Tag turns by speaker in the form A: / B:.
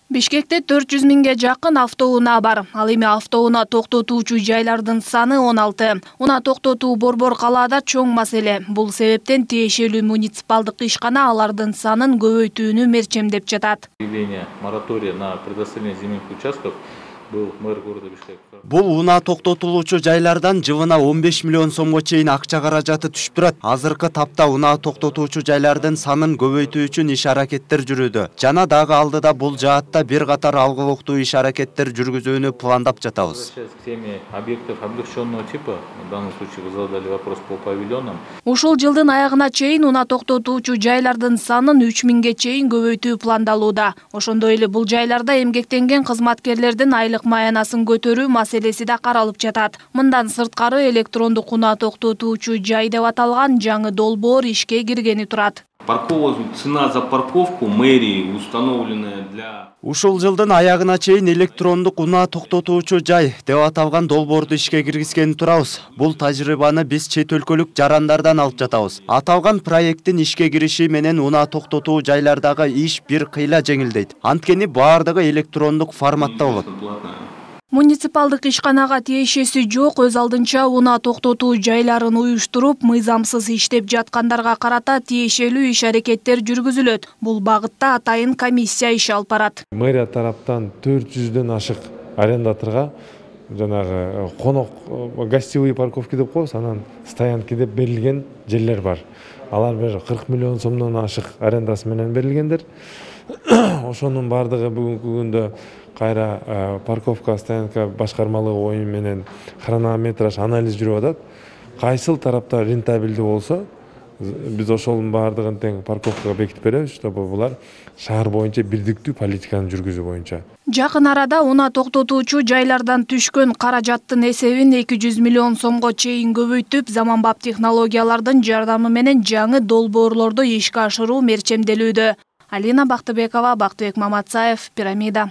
A: Бишкекте 400 миңге жакын автоунаа бар. Ал эми автоунаа токтотуучу жайлардын саны 16. Унаа токтотуу Борбор калаада чоң маселе. Бул себептен тиешелүү муниципалдык ишкана алардын санын көбөйтүүнү мерчемдеп жатат.
B: Моратория на предоставление земельных участков был мэр города Бишкек.
C: Бул унаа токтотулуучу жайлардан жылына 15 миллион сомго чейин акча каражаты түшүп турат. Азыркы тапта унаа токтотуучу жайлардын санын көбөйтүү үчүн иш аракеттер жүрүүдө. Жана дагы алдыда бул жаатта бир катар алгылыктуу иш аракеттер жүргүзүүнү пландап жатабыз.
B: Теме объектов облегченного типа, в данном случае вы задали вопрос по павильонам.
A: Ушул жылдын аягына чейин унаа токтотуучу жайлардын санын 3000ге чейин көбөйтүү пландалууда. Ошондой эле бул жайларда эмгектенген кызматкерлердин айлык маянасын көтөрүү маселеси да каралып жатат. Мындан сырткары электрондук унаа токтотуучу жай деп аталган жаңы долбоор ишке киргени турат.
D: Цена за парковку мэрии установленная для...
C: Ушул жылдын аягына чейин электрондук унаа токтотуучу жай деп аталган долбоорду ишке киргизгени турабыз. Бул тажрыйбаны биз чет өлкөлүк жарандардан алып жатабыз. Аталган проекттин ишке кириши менен унаа токтотуу жайлардагы иш бир кыйла жеңилдейт. Анткени баардыгы электрондук форматта болот.
A: Муниципалдык ишканага тиешеси жок өз алдынча унаа токтотуу жайларын уюштуруп, мыйзамсыз иштеп жаткандарга карата тиешелүү иш аракеттер жүргүзүлөт. Бул багытта атайын комиссия иш алып барат.
E: Мэрия тараптан 400дөн ашык арендаторго жанагы конок гостевые парковки деп коебуз, анан стоянки деп берилген жерлер бар. Алар бир 40 миллион сомдон ашык арендасы менен берилгендер. Ошонун бардыгы бүгүнкү күндө кайра парковка стоянка башкармалыгы оюн менен хронометраж анализ жүрүп атат. Кайсыл тарапта рентабелдүү болсо, биз ошонун бардыгын тең парковкага бекитип беребиз, чтобы булар шаар боюнча бирдиктүү политиканы жүргүзүү боюнча.
A: Жакын арада унаа токтотуучу жайлардан түшкөн каражаттын эсебин 200 миллион сомго чейин көбөйтүп, заманбап технологиялардын жардамы менен жаңы долбоорлорду ишке ашыруу мерчемделүүдө. Алина Бактыбекова, Бактыбек Маматсаев, Пирамида.